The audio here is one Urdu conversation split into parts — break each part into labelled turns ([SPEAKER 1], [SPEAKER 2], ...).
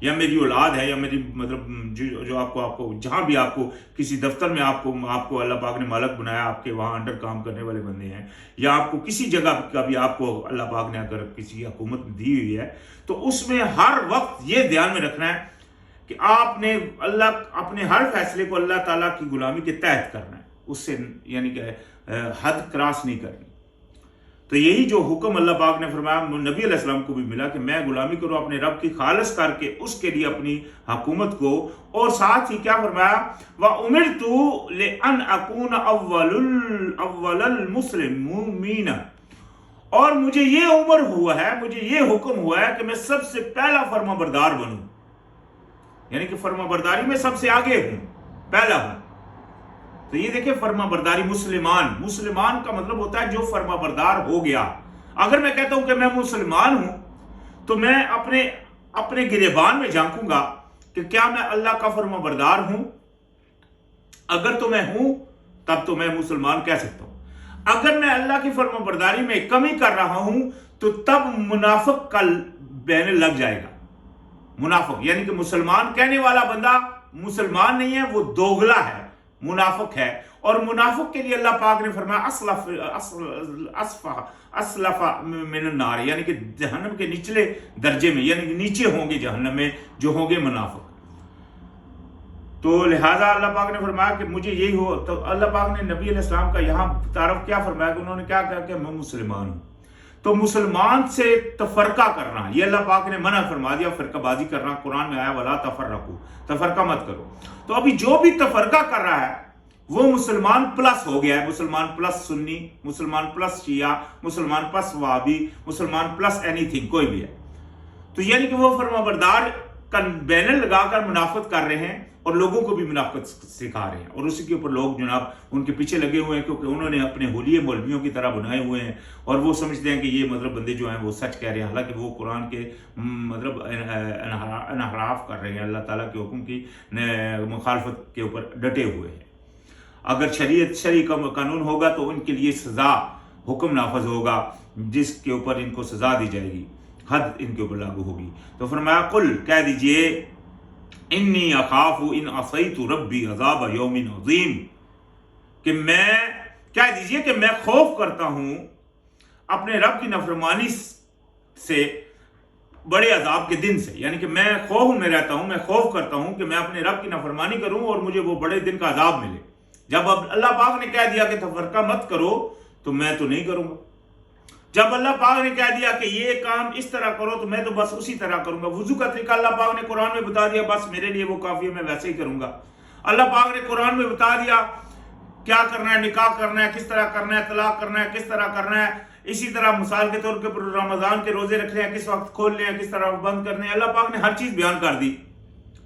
[SPEAKER 1] یا میری اولاد ہے، یا میری مطلب جو آپ کو جہاں بھی آپ کو کسی دفتر میں آپ کو اللہ پاک نے مالک بنایا، آپ کے وہاں انڈر کام کرنے والے بندے ہیں، یا آپ کو کسی جگہ کا بھی آپ کو اللہ پاک نے اگر کسی حکومت میں دی ہوئی ہے، تو اس میں ہر وقت یہ دھیان میں رکھنا ہے کہ آپ نے اپنے ہر فیصلے کو اللہ تعالیٰ کی غلامی کے تحت کرنا ہے، اس سے یعنی کہ حد کراس نہیں کرنی۔ تو یہی جو حکم اللہ پاک نے فرمایا نبی علیہ السلام کو بھی ملا کہ میں غلامی کروں اپنے رب کی خالص کر کے اس کے لیے اپنی حکومت کو، اور ساتھ ہی کیا فرمایا، وَأُمِرْتُ لِأَنْ أَكُونَ أَوَّلَ الْمُسْلِمِينَ، اور مجھے یہ عمر ہوا ہے، مجھے یہ حکم ہوا ہے کہ میں سب سے پہلا فرما بردار بنوں، یعنی کہ فرما برداری میں سب سے آگے ہوں، پہلا ہوں۔ تو یہ دیکھیں فرما برداری، مسلمان کا مطلب ہوتا ہے جو فرما بردار ہو گیا۔ اگر میں کہتا ہوں کہ میں مسلمان ہوں تو میں اپنے گریبان میں جھانکوں گا کہ کیا میں اللہ کا فرما بردار ہوں؟ اگر تو میں ہوں تب تو میں مسلمان کہہ سکتا ہوں۔ اگر میں اللہ کی فرما برداری میں کمی کر رہا ہوں تو تب منافق کا بین لگ جائے گا۔ منافق یعنی کہ مسلمان کہنے والا بندہ مسلمان نہیں ہے، وہ دوغلا ہے، منافق ہے۔ اور منافق کے لیے اللہ پاک نے فرمایا اسلف من النار، یعنی کہ جہنم کے نچلے درجے میں، یعنی کہ نیچے ہوں گے جہنم میں جو ہوں گے منافق۔ تو لہٰذا اللہ پاک نے فرمایا کہ مجھے یہی ہو۔ تو اللہ پاک نے نبی علیہ السلام کا یہاں تعارف کیا فرمایا کہ انہوں نے کیا کہا کہ میں مسلمان ہوں۔ تو مسلمان سے تفرقہ کرنا یہ اللہ پاک نے منع فرما دیا، فرقہ بازی کرنا قرآن میں آیا وَلَا تَفَرَّقُوا، تفرقہ مت کرو۔ تو ابھی جو بھی تفرقہ کر رہا ہے وہ مسلمان پلس ہو گیا ہے، مسلمان پلس سنی، مسلمان پلس شیعہ، مسلمان پلس وہابی، مسلمان پلس اینی تھنگ، کوئی بھی ہے۔ تو یعنی کہ وہ فرما بردار کا بینر لگا کر منافقت کر رہے ہیں اور لوگوں کو بھی منافقت سکھا رہے ہیں، اور اسی کے اوپر لوگ جناب ان کے پیچھے لگے ہوئے ہیں، کیونکہ انہوں نے اپنے حلیے مولویوں کی طرح بنائے ہوئے ہیں، اور وہ سمجھتے ہیں کہ یہ مطلب بندے جو ہیں وہ سچ کہہ رہے ہیں، حالانکہ وہ قرآن کے مطلب انحراف کر رہے ہیں، اللہ تعالیٰ کے حکم کی مخالفت کے اوپر ڈٹے ہوئے ہیں۔ اگر شرعی قانون ہوگا تو ان کے لیے سزا، حکم نافذ ہوگا جس کے اوپر ان کو سزا دی جائے گی، حد ان کے اوپر لاگو ہوگی۔ تو فرمایا قل، کہہ دیجئے، انی اخاف ان عصیت ربی عذاب یوم عظیم، کہ میں کہہ دیجئے کہ میں خوف کرتا ہوں اپنے رب کی نافرمانی سے بڑے عذاب کے دن سے، یعنی کہ میں خوف میں رہتا ہوں، میں خوف کرتا ہوں کہ میں اپنے رب کی نافرمانی کروں اور مجھے وہ بڑے دن کا عذاب ملے۔ جب اب اللہ پاک نے کہہ دیا کہ تفرقہ مت کرو تو میں تو نہیں کروں گا، جب اللہ پاک نے کہہ دیا کہ یہ کام اس طرح کرو تو میں تو بس اسی طرح کروں گا۔ وضو کا طریقہ اللہ پاک نے قرآن میں بتا دیا، بس میرے لیے وہ کافی ہے، میں ویسے ہی کروں گا۔ اللہ پاک نے قرآن میں بتا دیا کیا کرنا ہے، نکاح کرنا ہے کس طرح کرنا ہے، طلاق کرنا ہے کس طرح کرنا ہے، اسی طرح مثال کے طور پر رمضان کے روزے رکھنے ہیں کس وقت کھولنے ہیں، کس طرح بند کرنے ہیں، اللہ پاک نے ہر چیز بیان کر دی۔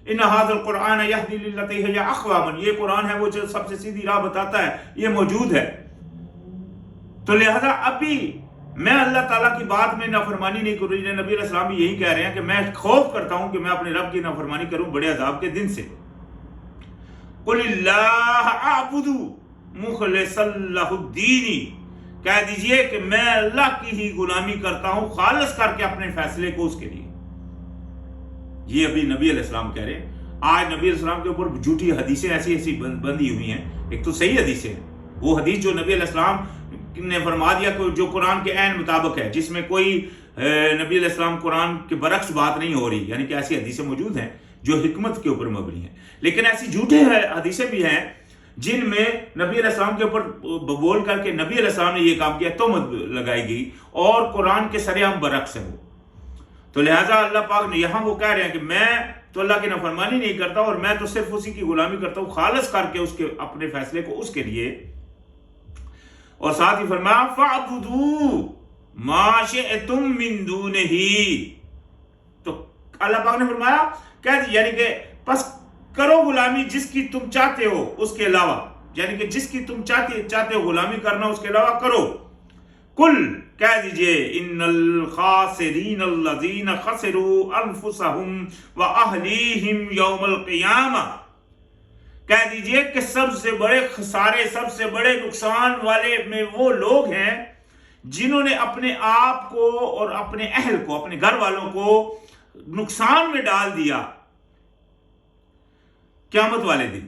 [SPEAKER 1] ان ھذا القرآن یہدی للتی ہی اقوام، یہ قرآن ہے وہ جو سب سے سیدھی راہ بتاتا ہے، یہ موجود ہے۔ تو لہذا ابھی میں اللہ تعالیٰ کی بات میں نافرمانی نہیں کروں۔ نبی علیہ السلام بھی یہی کہہ رہے ہیں کہ میں خوف کرتا ہوں کہ میں اپنے رب کی نافرمانی کروں بڑے عذاب کے دن سے۔ قل اللہ اعبد مخلصا لہ الدین، کہہ دیجئے کہ میں اللہ کی ہی غلامی کرتا ہوں خالص کر کے اپنے فیصلے کو اس کے لیے۔ یہ ابھی نبی علیہ السلام کہہ رہے ہیں۔ آج نبی علیہ السلام کے اوپر جھوٹی حدیثیں ایسی بندی ہوئی ہیں۔ ایک تو صحیح حدیثیں ہیں، وہ حدیث جو نبی علیہ السلام نے فرما دیا جو قرآن کے عین مطابق ہے، جس میں کوئی نبی علیہ السلام قرآن کے برعکس بات نہیں ہو رہی، یعنی کہ ایسی حدیثیں موجود ہیں جو حکمت کے اوپر مبنی ہیں۔ لیکن ایسی جھوٹے حدیثیں بھی ہیں جن میں نبی علیہ السلام کے اوپر بول کر کے نبی علیہ السلام نے یہ کام کیا، تہمت لگائی گئی، اور قرآن کے سر عام برعکس ہے وہ۔ تو لہٰذا اللہ پاک نے یہاں وہ کہہ رہے ہیں کہ میں تو اللہ کی نافرمانی نہیں کرتا، اور میں تو صرف اسی کی غلامی کرتا ہوں خالص کر کے اس کے اپنے فیصلے کو اس کے لیے۔ اور ساتھ ہی فرمایا فَاعْبُدُوا مَا شِئْتُم مِّن دُونِهِ، تو اللہ پاک نے فرمایا یعنی کہ پس کرو غلامی جس کی تم چاہتے ہو اس کے علاوہ، یعنی کہ جس کی تم چاہتے ہو غلامی کرنا اس کے علاوہ کرو۔ کل، کہہ دیجئے، ان الخاسرین الذین خسروا انفسهم واہلیہم یوم القیامہ، کہہ دیجئے کہ سب سے بڑے خسارے، سب سے بڑے نقصان والے میں وہ لوگ ہیں جنہوں نے اپنے آپ کو اور اپنے اہل کو، اپنے گھر والوں کو نقصان میں ڈال دیا قیامت والے دن،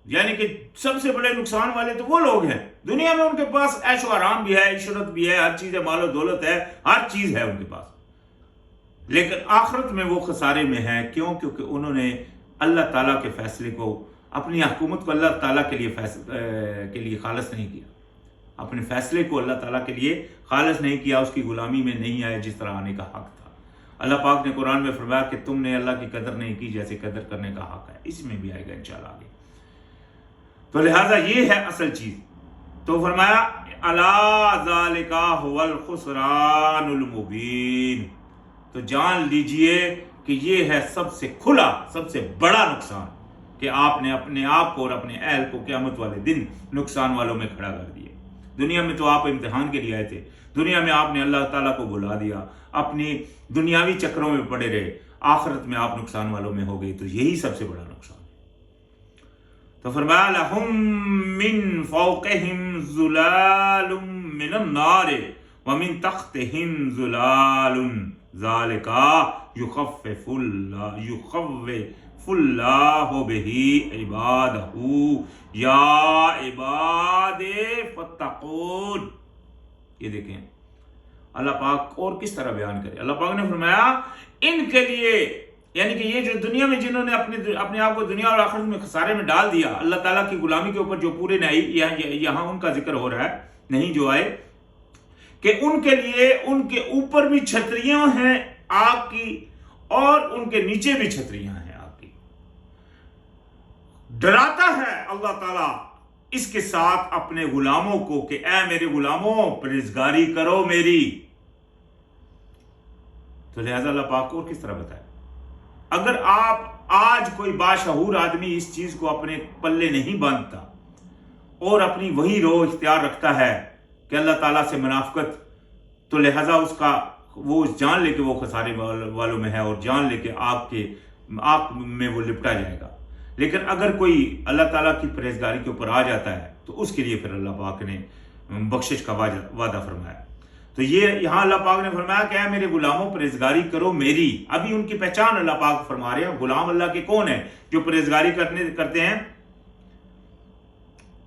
[SPEAKER 1] یعنی کہ سب سے بڑے نقصان والے تو وہ لوگ ہیں دنیا میں ان کے پاس عیش و آرام بھی ہے، عشرت بھی ہے، ہر چیز ہے، مال و دولت ہے، ہر چیز ہے ان کے پاس، لیکن آخرت میں وہ خسارے میں ہے۔ کیوں؟ کیونکہ انہوں نے اللہ تعالیٰ کے فیصلے کو، اپنی حکومت کو اللہ تعالیٰ کے لیے خالص نہیں کیا، اپنے فیصلے کو اللہ تعالیٰ کے لیے خالص نہیں کیا، اس کی غلامی میں نہیں آئے جس طرح آنے کا حق تھا۔ اللہ پاک نے قرآن میں فرمایا کہ تم نے اللہ کی قدر نہیں کی جیسے قدر کرنے کا حق ہے، اس میں بھی آئے گا انشاءاللہ آگے۔ تو لہٰذا یہ ہے اصل چیز۔ تو فرمایا الا ذالک هو الخسران المبین، تو جان لیجئے کہ یہ ہے سب سے کھلا، سب سے بڑا نقصان کہ آپ نے اپنے آپ کو اور اپنے اہل کو قیامت والے دن نقصان والوں میں کھڑا کر دیا۔ دنیا میں تو آپ امتحان کے لیے آئے تھے، دنیا میں آپ نے اللہ تعالیٰ کو بلا دیا، اپنی دنیاوی چکروں میں پڑے رہے، آخرت میں آپ نقصان والوں میں ہو گئے، تو یہی سب سے بڑا نقصان ہے۔ تو فرمایا لہم من فوقہم ظلال من النار ومن تحتہم ظلال ذالک یخفف اللہ بہ عبادہ یا عباد فاتقون۔ یہ دیکھیں اللہ پاک اور کس طرح بیان کرے۔ اللہ پاک نے فرمایا ان کے لیے، یعنی کہ یہ جو دنیا میں جنہوں نے اپنے آپ کو دنیا اور آخرت میں خسارے میں ڈال دیا، اللہ تعالیٰ کی غلامی کے اوپر جو پورے نہیں، یہاں ان کا ذکر ہو رہا ہے، نہیں جو آئے، کہ ان کے لیے ان کے اوپر بھی چھتریاں ہیں آگ کی اور ان کے نیچے بھی چھتریاں ہیں آگ کی۔ ڈراتا ہے اللہ تعالیٰ اس کے ساتھ اپنے غلاموں کو کہ اے میرے غلاموں پرہیزگاری کرو میری۔ تو لہذا اللہ پاک کو اور کس طرح بتائے، اگر آپ آج کوئی باشعور آدمی اس چیز کو اپنے پلے نہیں باندھتا اور اپنی وہی روح اختیار رکھتا ہے کہ اللہ تعالیٰ سے منافقت، تو لہذا اس کا وہ جان لے کے وہ خسارے والوں میں ہے اور جان لے کے آگ میں وہ لپٹا جائے گا۔ لیکن اگر کوئی اللہ تعالیٰ کی پرہیزگاری کے اوپر آ جاتا ہے تو اس کے لیے پھر اللہ پاک نے بخشش کا وعدہ فرمایا۔ تو یہ یہاں اللہ پاک نے فرمایا کہ اے میرے غلاموں پرہیزگاری کرو میری۔ ابھی ان کی پہچان اللہ پاک فرما رہے ہیں، غلام اللہ کے کون ہیں جو پرہیزگاری کرتے ہیں؟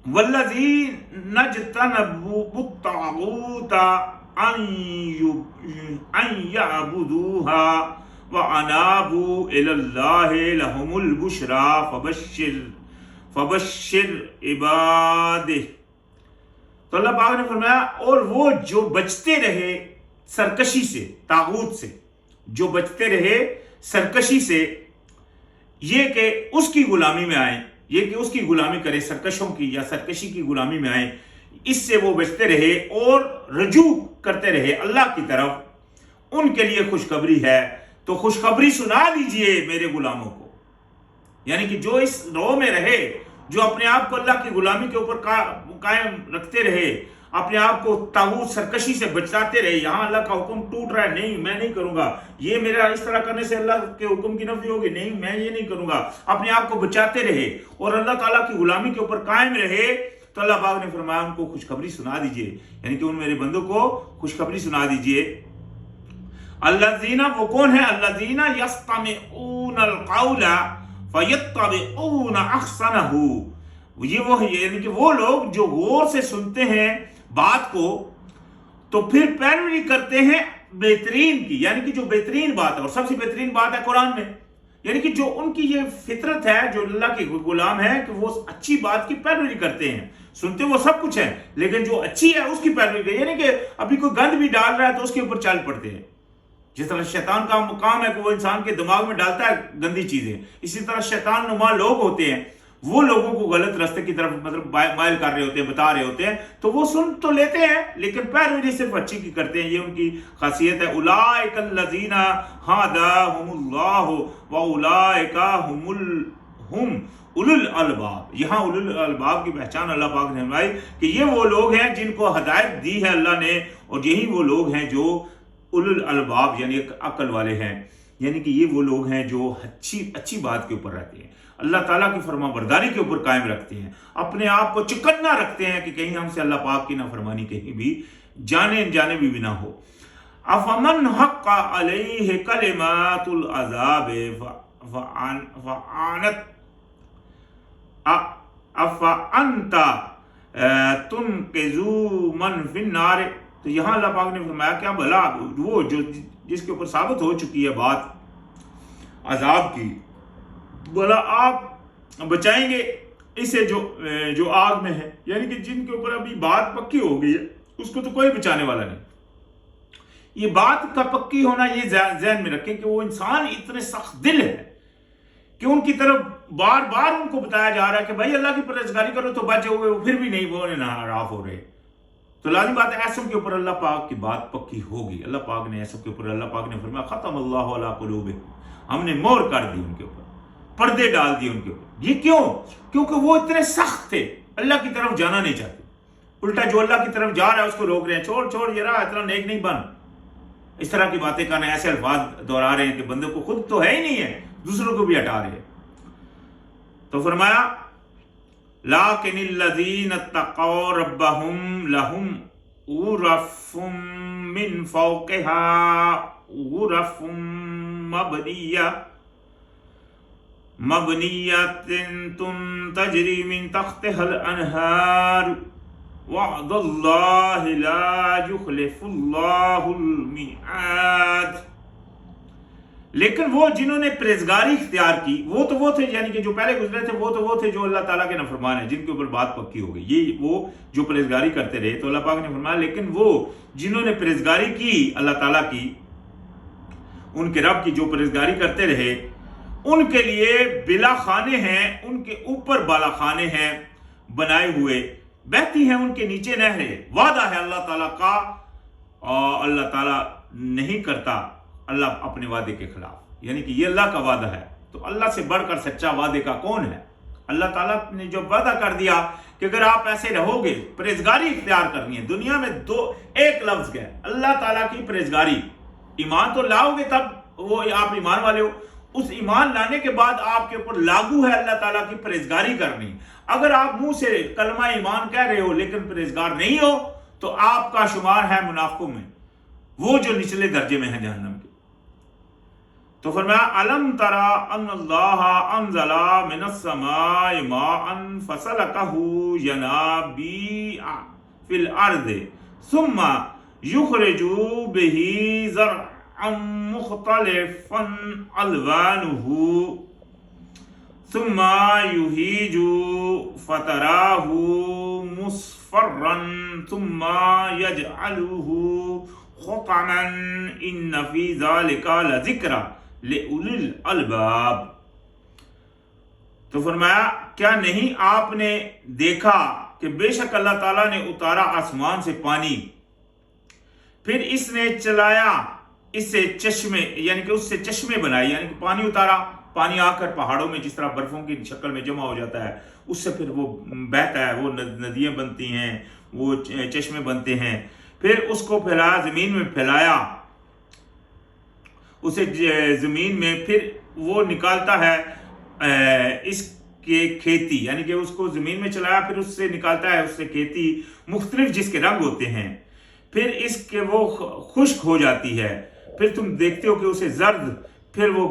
[SPEAKER 1] والذین اجتنبوا الطاغوت ان یعبدوها وانابوا الی اللہ لهم البشری فبشر عبادہ۔ تو اللہ پاک نے فرمایا اور وہ جو بچتے رہے سرکشی سے، طاغوت سے جو بچتے رہے سرکشی سے، یہ کہ اس کی غلامی میں آئیں، یہ کہ اس کی غلامی کرے، سرکشوں کی یا سرکشی کی غلامی میں آئیں، اس سے وہ بچتے رہے اور رجوع کرتے رہے اللہ کی طرف، ان کے لیے خوشخبری ہے۔ تو خوشخبری سنا دیجئے میرے غلاموں کو، یعنی کہ جو اس رو میں رہے، جو اپنے آپ کو اللہ کی غلامی کے اوپر قائم رکھتے رہے، اپنے آپ کو طاغوت سرکشی سے بچاتے رہے۔ یہاں اللہ کا حکم ٹوٹ رہا ہے، نہیں میں نہیں کروں گا، یہ میرا اس طرح کرنے سے اللہ کے حکم کی نفی ہوگی، نہیں میں یہ نہیں کروں گا، اپنے آپ کو بچاتے رہے اور اللہ تعالیٰ کی غلامی کے اوپر قائم رہے، تو اللہ پاک نے فرمایا ان کو خوشخبری سنا دیجئے، یعنی کہ ان میرے بندوں کو خوشخبری سنا دیجئے۔ الذین، وہ کون ہیں؟ الذین یستمعون القول فیتبعون احسنہ، یہ وہ یعنی کہ وہ لوگ جو غور سے سنتے ہیں بات کو تو پھر پیروی کرتے ہیں بہترین کی، یعنی کہ جو بہترین بات ہے، اور سب سے بہترین بات ہے قرآن میں، یعنی کہ جو ان کی یہ فطرت ہے، جو اللہ کے غلام ہے کہ وہ اچھی بات کی پیروی کرتے ہیں، سنتے وہ سب کچھ ہے لیکن جو اچھی ہے اس کی پیروی کرتے، یعنی کہ ابھی کوئی گند بھی ڈال رہا ہے تو اس کے اوپر چل پڑتے ہیں۔ جس طرح شیطان کا مقام ہے کہ وہ انسان کے دماغ میں ڈالتا ہے گندی چیزیں، اسی طرح شیطان نما لوگ ہوتے ہیں، وہ لوگوں کو غلط راستے کی طرف مطلب مائل کر رہے ہوتے ہیں، بتا رہے ہوتے ہیں، تو وہ سن تو لیتے ہیں لیکن پیروی صرف اچھی کی کرتے ہیں، یہ ان کی خاصیت ہے۔ اولئک الذین ھداھم اللہ واولئک ھم اولو الالباب، یہاں اولو الالباب کی پہچان اللہ پاک نے فرمائی کہ یہ وہ لوگ ہیں جن کو ہدایت دی ہے اللہ نے، اور یہی وہ لوگ ہیں جو اولو الالباب یعنی عقل والے ہیں، یعنی کہ یہ وہ لوگ ہیں جو اچھی بات کے اوپر رہتے ہیں، اللہ تعالیٰ کی فرما برداری کے اوپر قائم رکھتے ہیں، اپنے آپ کو چکنا رکھتے ہیں کہ کہیں ہم سے اللہ پاک کی نافرمانی کہیں بھی جانے انجانے بھی نہ ہو۔ افمن حق علیہ کلمات العذاب فعنت افانت تنقذو من فی النار. تو یہاں اللہ پاک نے فرمایا کیا بھلا وہ جو جس کے اوپر ثابت ہو چکی ہے بات عذاب کی، بھلا آپ بچائیں گے اسے جو آگ میں ہے؟ یعنی کہ جن کے اوپر ابھی بات پکی ہو گئی ہے اس کو تو کوئی بچانے والا نہیں. یہ بات کا پکی ہونا یہ ذہن میں رکھیں کہ وہ انسان اتنے سخت دل ہے کہ ان کی طرف بار بار ان کو بتایا جا رہا ہے کہ بھائی اللہ کی پرہیزگاری کرو تو بچ جاؤ گے، وہ پھر بھی نہیں، وہ ناراض ہو رہے. تو لازم بات ہے ایسوں کے اوپر اللہ پاک کی بات پکی ہوگی. اللہ پاک نے ایسوں کے اوپر اللہ پاک نے فرمایا ختم اللہ علی قلوبہم، ہم نے مہر کر دی ان کے اوپر، پردے ڈال دیے ان کے اوپر. یہ کیوں؟ کیونکہ وہ اتنے سخت تھے، اللہ کی طرف جانا نہیں چاہتے. الٹا جو اللہ کی طرف جا رہا ہے اس کو روک رہے ہیں، چھوڑ یہ رہا، اتنا نیک نہیں بن. اس طرح کی باتیں کرنا، ایسے الفاظ دہرا رہے ہیں کہ بندے کو خود تو ہے ہی نہیں ہے، دوسروں کو بھی ہٹا رہے ہیں. تو فرمایا لیکن الذین اتقوا ربهم لهم غرف من فوقها غرف مبنیۃ تجری من تحتها الانہار وعد اللہ لا یخلف اللہ المیعاد. لیکن وہ جنہوں نے پرہیزگاری اختیار کی وہ تھے، یعنی کہ جو پہلے گزرے تھے وہ تھے جو اللہ تعالیٰ کے نافرمان ہیں، جن کے اوپر بات پکی ہو گئی. یہ وہ جو پرہیزگاری کرتے رہے. تو اللہ پاک نے فرمایا لیکن وہ جنہوں نے پرہیزگاری کی اللہ تعالیٰ کی، ان کے رب کی جو پرہیزگاری کرتے رہے، ان کے لیے بلا خانے ہیں، ان کے اوپر بالا خانے ہیں بنائے ہوئے، بہتی ہیں ان کے نیچے نہریں. وعدہ ہے اللہ تعالیٰ کا، اور اللہ تعالیٰ نہیں کرتا اللہ اپنے وعدے کے خلاف. یعنی کہ یہ اللہ کا وعدہ ہے، تو اللہ سے بڑھ کر سچا وعدے کا کون ہے؟ اللہ تعالیٰ نے جو وعدہ کر دیا کہ اگر آپ ایسے رہو گے، پرہیزگاری اختیار کرنی ہے. دنیا میں ایک لفظ ہے اللہ تعالیٰ کی پرہیزگاری. ایمان تو لاؤ گے تب وہ آپ ایمان والے ہو. اس ایمان لانے کے بعد آپ کے اوپر لاگو ہے اللہ تعالیٰ کی پرہیزگاری کرنی. اگر آپ منہ سے کلمہ ایمان کہہ رہے ہو لیکن پرہیزگار نہیں ہو تو آپ کا شمار ہے منافقوں میں، وہ جو نچلے درجے میں ہیں جہنم کے. تو فرمایا الم ترى ان اللہ انزل من السماء ماء فسلكه ينابيع في الارض ثم يخرج به زرعا مختلفا الوانه ثم يهيج فتراه مصفرا ثم يجعله حطما ان في ذلك لذكرى لأولی الالباب. تو فرمایا کیا نہیں آپ نے دیکھا کہ بے شک اللہ تعالیٰ نے اتارا آسمان سے پانی، پھر اس نے چلایا اس سے چشمے، یعنی کہ اس سے چشمے بنائے. یعنی کہ پانی اتارا، پانی آ کر پہاڑوں میں جس طرح برفوں کی شکل میں جمع ہو جاتا ہے، اس سے پھر وہ بہتا ہے، وہ ندیاں بنتی ہیں، وہ چشمے بنتے ہیں. پھر اس کو پھیلایا، زمین میں پھیلایا اسے زمین میں، پھر وہ نکالتا ہے اس کے کھیتی، یعنی کہ اس کو زمین میں چلایا، پھر اس سے نکالتا ہے اس سے کھیتی مختلف جس کے رنگ ہوتے ہیں. پھر اس کے وہ خشک ہو جاتی ہے، پھر تم دیکھتے ہو کہ اسے زرد، پھر وہ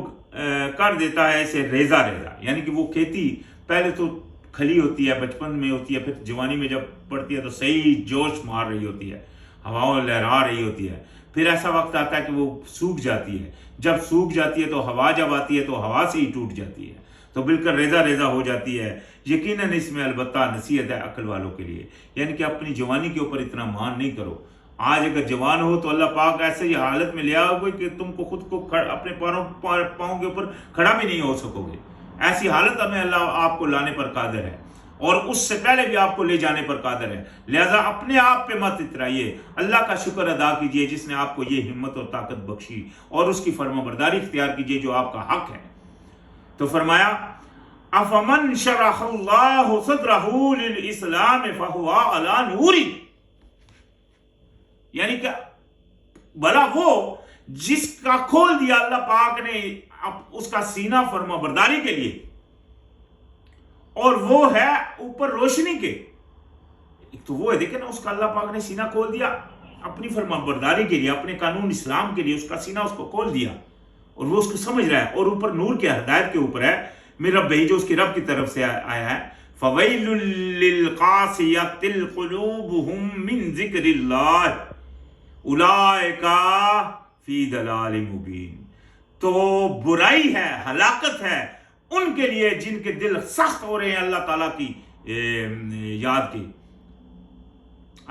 [SPEAKER 1] کر دیتا ہے اسے ریزہ ریزہ. یعنی کہ وہ کھیتی پہلے تو کھلی ہوتی ہے، بچپن میں ہوتی ہے، پھر جوانی میں جب پڑتی ہے تو صحیح جوش مار رہی ہوتی ہے، ہواؤں لہرا رہی ہوتی ہے. پھر ایسا وقت آتا ہے کہ وہ سوکھ جاتی ہے. جب سوکھ جاتی ہے تو ہوا جب آتی ہے تو ہوا سے ہی ٹوٹ جاتی ہے، تو بالکل ریزہ ریزہ ہو جاتی ہے. یقیناً اس میں البتہ نصیحت ہے عقل والوں کے لیے، یعنی کہ اپنی جوانی کے اوپر اتنا مان نہیں کرو. آج اگر جوان ہو تو اللہ پاک ایسے ہی حالت میں لے آؤ گے کہ تم کو خود کو اپنے پاؤں کے اوپر کھڑا بھی نہیں ہو سکو گے. ایسی حالت ہمیں اللہ آپ کو لانے پر قادر ہے، اور اس سے پہلے بھی آپ کو لے جانے پر قادر ہے. لہذا اپنے آپ پہ مت اترائیے، اللہ کا شکر ادا کیجئے جس نے آپ کو یہ ہمت اور طاقت بخشی، اور اس کی فرمانبرداری اختیار کیجئے جو آپ کا حق ہے. تو فرمایا افمن شرح اللہ صدرہ للاسلام فہو علی نور، یعنی کہ بھلا وہ جس کا کھول دیا اللہ پاک نے اس کا سینہ فرما برداری کے لیے، اور وہ ہے اوپر روشنی کے. ایک تو وہ ہے، دیکھیں نا، اس کا اللہ پاک نے سینہ کھول دیا اپنی فرمانبرداری کے لیے، اپنے قانون اسلام کے لیے اس کا سینہ اس کو کھول دیا اور وہ اس کو سمجھ رہا ہے، اور اوپر نور کے ہدایت کے اوپر ہے میرا رب جو اس کی رب کی طرف سے آیا ہے، فَوَيْلٌ لِّلْقَاسِيَةِ قُلُوبُهُم مِّن ذِكْرِ اللَّهِ أُولَٰئِكَ فِي ضَلَالٍ مُّبِينٍ۔ تو برائی ہے، ہلاکت ہے ان کے لیے جن کے دل سخت ہو رہے ہیں اللہ تعالیٰ کی یاد کے،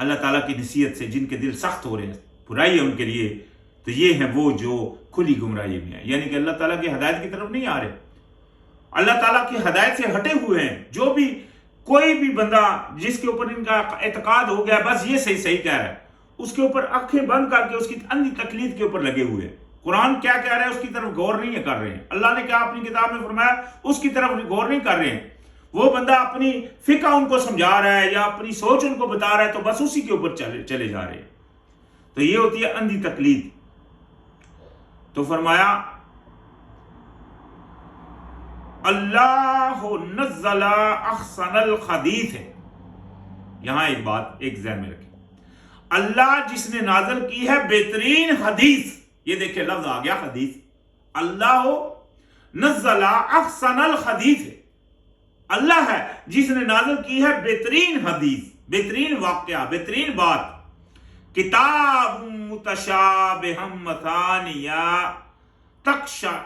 [SPEAKER 1] اللہ تعالیٰ کی نصیحت سے جن کے دل سخت ہو رہے ہیں، برائی ہے ان کے لیے، تو یہ ہیں وہ جو کھلی گمراہی میں ہیں، یعنی کہ اللہ تعالیٰ کی ہدایت کی طرف نہیں آ رہے، اللہ تعالیٰ کی ہدایت سے ہٹے ہوئے ہیں۔ جو بھی کوئی بھی بندہ جس کے اوپر ان کا اعتقاد ہو گیا بس یہ صحیح صحیح کہہ رہا ہے، اس کے اوپر آنکھیں بند کر کے اس کی اندھی تقلید کے اوپر لگے ہوئے ہیں۔ قرآن کیا کہہ رہا ہے اس کی طرف غور نہیں کر رہے ہیں، اللہ نے کیا اپنی کتاب میں فرمایا اس کی طرف غور نہیں کر رہے ہیں۔ وہ بندہ اپنی فقہ ان کو سمجھا رہا ہے یا اپنی سوچ ان کو بتا رہا ہے تو بس اسی کے اوپر چلے جا رہے ہیں، تو یہ ہوتی ہے اندھی تقلید۔ تو فرمایا اللہ نزل احسن الحدیث ہے، یہاں ایک بات ایک ذہن میں رکھیں، اللہ جس نے نازل کی ہے بہترین حدیث، یہ دیکھیں لفظ آ گیا حدیث، اللہ نزل احسن الحدیث ہے، اللہ ہے جس نے نازل کی ہے بہترین حدیث، بہترین واقعہ، بہترین بات، کتاب متشابہ مثانیہ تقشعر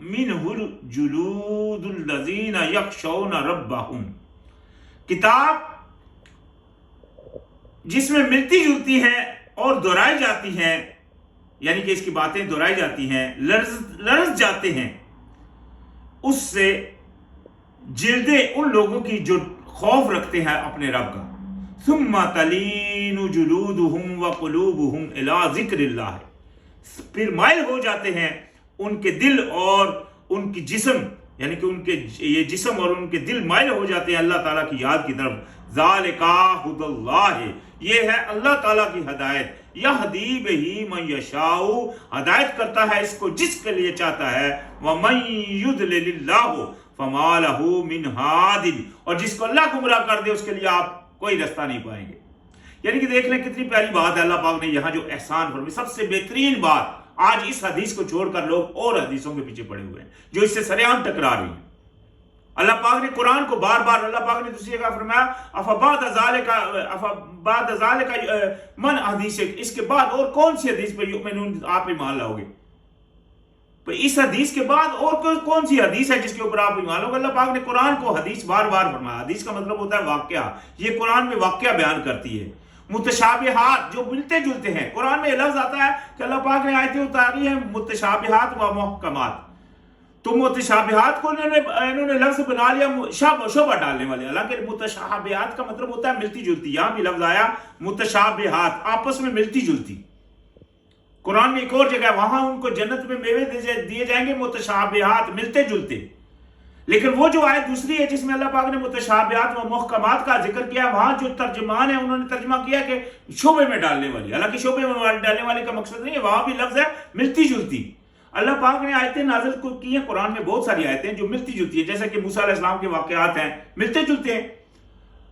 [SPEAKER 1] منہ جلود الذین یخشون ربہم، کتاب جس میں ملتی جلتی ہیں اور دہرائی جاتی ہیں، یعنی کہ اس کی باتیں دہرائی جاتی ہیں، لرز جاتے ہیں اس سے جلدیں ان لوگوں کی جو خوف رکھتے ہیں اپنے رب کا، ثم تلین جلودہم وقلوبہم الی ذکر اللہ، پھر مائل ہو جاتے ہیں ان کے دل اور ان کی جسم، یعنی کہ ان کے یہ جسم اور ان کے دل مائل ہو جاتے ہیں اللہ تعالیٰ کی یاد کی طرف، ذالک ھدی اللہ، یہ ہے اللہ تعالیٰ کی ہدایت، یہدی بہ من یشاء، ہدایت کرتا ہے اس کو جس کے لیے چاہتا ہے، ومن یضلل اللہ فما لہ من ہاد، اور جس کو اللہ گمراہ کر دے اس کے لیے آپ کوئی رستہ نہیں پائیں گے۔ یعنی کہ دیکھ لیں کتنی پیاری بات ہے اللہ پاک نے یہاں جو احسان فرمائی، سب سے بہترین بات۔ آج اس حدیث کو چھوڑ کر لوگ اور حدیثوں کے پیچھے پڑے ہوئے ہیں جو اس سے سریعان ٹکرا رہی ہیں۔ اللہ پاک نے قرآن کو بار بار، اللہ پاک نے دوسری جگہ فرمایا افبعد ذالک من حدیث، اس کے بعد اور کون سی حدیث پر یؤمنون آپ ایمان لاؤ گے؟ تو اس حدیث کے بعد اور کون سی حدیث ہے جس کے اوپر آپ ایمان لاؤ گے؟ اللہ پاک نے قرآن کو حدیث بار بار فرمایا۔ حدیث کا مطلب ہوتا ہے واقعہ، یہ قرآن میں واقعہ بیان کرتی ہے۔ متشابہات جو ملتے جلتے ہیں، قرآن میں یہ لفظ آتا ہے کہ اللہ پاک نے آیتیں اتاری ہیں متشابہات و محکمات، تو متشابہات کو انہوں نے لفظ بنا لیا شبہ ڈالنے والے، حالانکہ متشابہات کا مطلب ہوتا ہے ملتی جلتی، یہاں بھی لفظ آیا متشابہات، آپس میں ملتی جلتی۔ قرآن میں ایک اور جگہ وہاں ان کو جنت میں میوے دیے جائیں گے متشابہات، ملتے جلتے، لیکن وہ جو آیت دوسری ہے جس میں اللہ پاک نے متشابہات و محکمات کا ذکر کیا، وہاں جو ترجمان ہیں انہوں نے ترجمہ کیا کہ شعبے میں ڈالنے والی، حالانکہ شعبے میں ڈالنے والے کا مقصد نہیں ہے، وہاں بھی لفظ ہے ملتی جلتی۔ اللہ پاک نے آیتیں نازل کی ہیں، قرآن میں بہت ساری آیتیں جو ملتی جلتی ہیں، جیسے کہ موسیٰ علیہ السلام کے واقعات ہیں ملتے جلتے ہیں،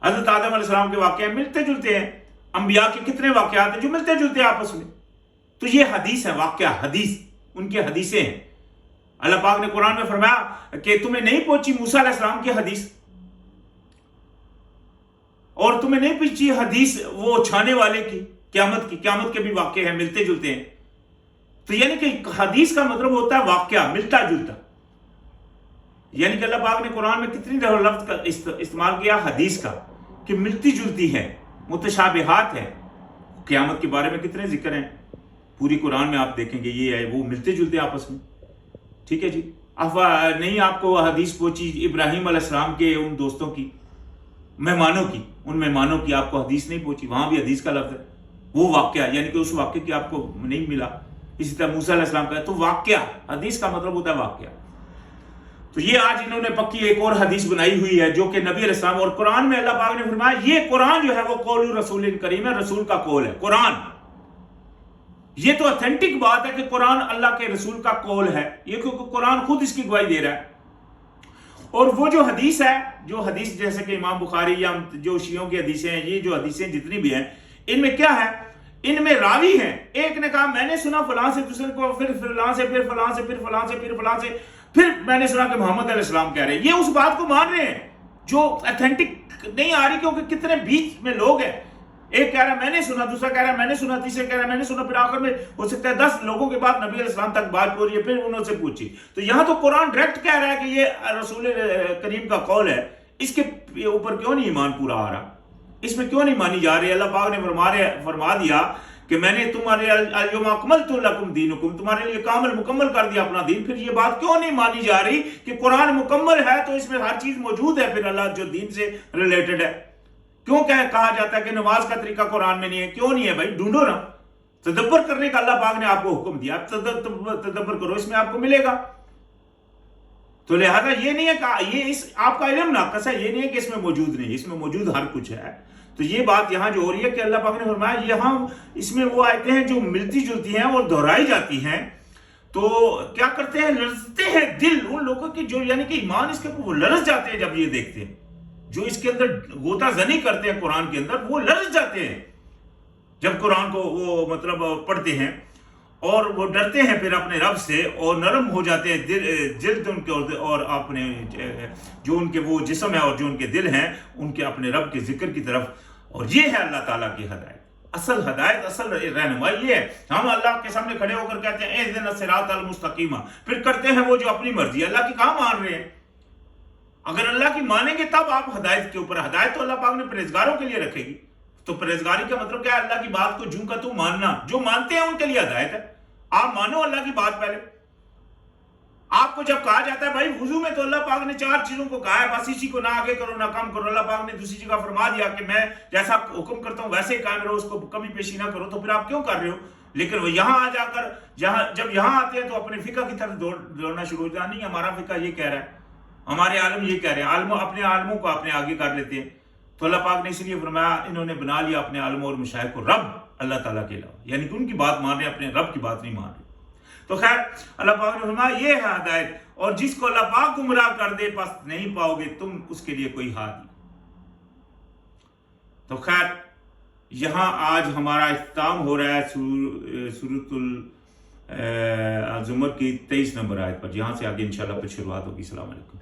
[SPEAKER 1] حضرت آدم علیہ السلام کے واقعات ملتے جلتے ہیں، انبیاء کے کتنے واقعات ہیں جو ملتے جلتے ہیں آپس میں۔ تو یہ حدیث ہے، واقعہ حدیث، ان کی حدیثیں ہیں۔ اللہ پاک نے قرآن میں فرمایا کہ تمہیں نہیں پہنچی موسیٰ علیہ السلام کی حدیث، اور تمہیں نہیں پہنچی حدیث وہ چھانے والے کی، قیامت کے بھی واقعے ہیں ملتے جلتے ہیں۔ تو یعنی کہ حدیث کا مطلب ہوتا ہے واقعہ ملتا جلتا، یعنی کہ اللہ پاک نے قرآن میں کتنی دفعہ لفظ کا استعمال کیا حدیث کا کہ ملتی جلتی ہے، متشابہات ہے۔ قیامت کے بارے میں کتنے ذکر ہیں پوری قرآن میں، آپ دیکھیں گے یہ ہے وہ ملتے جلتے آپس میں، ٹھیک ہے جی۔ نہیں آپ کو حدیث پہنچی ابراہیم علیہ السلام کے ان دوستوں کی، مہمانوں کی، ان مہمانوں کی آپ کو حدیث نہیں پہنچی، وہاں بھی حدیث کا لفظ ہے، وہ واقعہ، یعنی کہ اس واقعے کی آپ کو نہیں ملا۔ اسی طرح موسیٰ علیہ السلام کا ہے، تو واقعہ، حدیث کا مطلب ہوتا ہے واقعہ۔ تو یہ آج انہوں نے پکی ایک اور حدیث بنائی ہوئی ہے جو کہ نبی علیہ السلام، اور قرآن میں اللہ پاک نے فرمایا یہ قرآن جو ہے وہ قول رسول کریم ہے، رسول کا قول ہے قرآن۔ یہ تو اتھینٹک بات ہے کہ قرآن اللہ کے رسول کا قول ہے، یہ کیونکہ قرآن خود اس کی گواہی دے رہا ہے۔ اور وہ جو حدیث ہے، جو حدیث جیسے کہ امام بخاری یا جو شیعوں کی حدیثیں ہیں، یہ جو حدیثیں جتنی بھی ہیں، ان میں کیا ہے ان میں راوی ہیں، ایک نے کہا میں نے سنا فلاں سے، دوسرے کو پھر فلاں سے، پھر فلاں سے، پھر فلاں سے، پھر فلاں سے، پھر میں نے سنا کہ محمد علیہ السلام کہہ رہے ہیں. یہ اس بات کو مان رہے ہیں جو اتھینٹک نہیں آ رہی، کیونکہ کتنے بیچ میں لوگ ہیں. ایک کہہ رہا ہے میں نے سنا، دوسرا کہہ رہا ہے میں نے سنا، تیسرا کہہ رہا ہے میں نے سنا، پھر آخر میں ہو سکتا ہے 10 لوگوں کے بعد نبی علیہ السلام تک بات پہنچی، پھر انہوں سے پوچھی. تو یہاں تو قرآن ڈائریکٹ کہہ رہا ہے کہ یہ رسول کریم کا قول ہے، اس کے اوپر کیوں نہیں ایمان پورا آ رہا؟ اس میں کیوں نہیں مانی جا رہی؟ اللہ پاک نے فرما دیا کہ میں نے تمہارے اليوم اکملت لکم دینکم، تمہارے لیے کامل مکمل کر دیا اپنا دین. پھر یہ بات کیوں نہیں مانی جا رہی کہ قرآن مکمل ہے تو اس میں ہر چیز موجود ہے، پھر اللہ جو دین سے ریلیٹڈ ہے. کیوں کہا جاتا ہے کہ نماز کا طریقہ قرآن میں نہیں ہے؟ کیوں نہیں ہے بھائی؟ ڈھونڈو نا. تدبر کرنے کا اللہ پاک نے آپ کو حکم دیا، آپ تدبر کرو، اس میں آپ کو ملے گا. تو لہذا یہ نہیں ہے کہ یہ آپ کا علم ناقص ہے، یہ نہیں ہے کہ اس میں موجود نہیں، اس میں موجود ہر کچھ ہے. تو یہ بات یہاں جو ہو رہی ہے کہ اللہ پاک نے فرمایا یہاں اس میں وہ آیتیں ہیں جو ملتی جلتی ہیں اور دہرائی جاتی ہیں. تو کیا کرتے ہیں؟ لرزتے ہیں دل ان لوگوں کی جو یعنی کہ ایمان اس کے وہ لرز جاتے ہیں جب یہ دیکھتے ہیں. جو اس کے اندر غوطہ زنی کرتے ہیں قرآن کے اندر، وہ لرز جاتے ہیں جب قرآن کو وہ مطلب پڑھتے ہیں، اور وہ ڈرتے ہیں پھر اپنے رب سے، اور نرم ہو جاتے ہیں جلد ان کے، اور اپنے جو ان کے وہ جسم ہے اور جو ان کے دل ہیں ان کے اپنے رب کے ذکر کی طرف. اور یہ ہے اللہ تعالیٰ کی ہدایت. اصل ہدایت، اصل رہنمائی یہ ہے. ہم اللہ کے سامنے کھڑے ہو کر کہتے ہیں اہدنا الصراط المستقیم، پھر کرتے ہیں وہ جو اپنی مرضی. اللہ کی کہاں مان رہے ہیں؟ اگر اللہ کی مانیں گے تب آپ ہدایت کے اوپر. ہدایت تو اللہ پاک نے پرہیزگاروں کے لیے رکھے گی. تو پرہیزگاری کا مطلب کیا ہے؟ اللہ کی بات کو جوں کا تو ماننا. جو مانتے ہیں ان کے لیے ہدایت ہے. آپ مانو اللہ کی بات. پہلے آپ کو جب کہا جاتا ہے بھائی وضو میں، تو اللہ پاک نے 4 چیزوں کو کہا ہے، بس اسی کو نہ آگے کرو نہ کم کرو. اللہ پاک نے دوسری جگہ فرما دیا کہ میں جیسا حکم کرتا ہوں ویسے ہی قائم رہو، اس کو کمی پیشی نہ کرو. تو پھر آپ کیوں کر رہے ہو؟ لیکن وہ یہاں آ جا کر جب یہاں آتے ہیں تو اپنے فقہ کی طرف دوڑنا شروع ہو جاتا. نہیں، ہمارا فقہ یہ کہہ رہا ہے، ہمارے عالم یہ کہہ رہے ہیں. اپنے عالموں کو اپنے آگے کر لیتے ہیں. تو اللہ پاک نے اس لیے فرمایا انہوں نے بنا لیا اپنے عالموں اور مشائخ کو رب اللہ تعالیٰ کے علاوہ، یعنی کہ ان کی بات مان رہے ہیں، اپنے رب کی بات نہیں مان رہے. تو خیر اللہ پاک نے فرمایا یہ ہے ہدایت، اور جس کو اللہ پاک گمراہ کر دے پس نہیں پاؤ گے تم اس کے لیے کوئی ہادی. تو خیر یہاں آج ہمارا اختتام ہو رہا ہے سورۃ الزمر کی 23 نمبر آیت پر. یہاں سے آگے انشاءاللہ پھر شروعات ہوگی. السلام علیکم.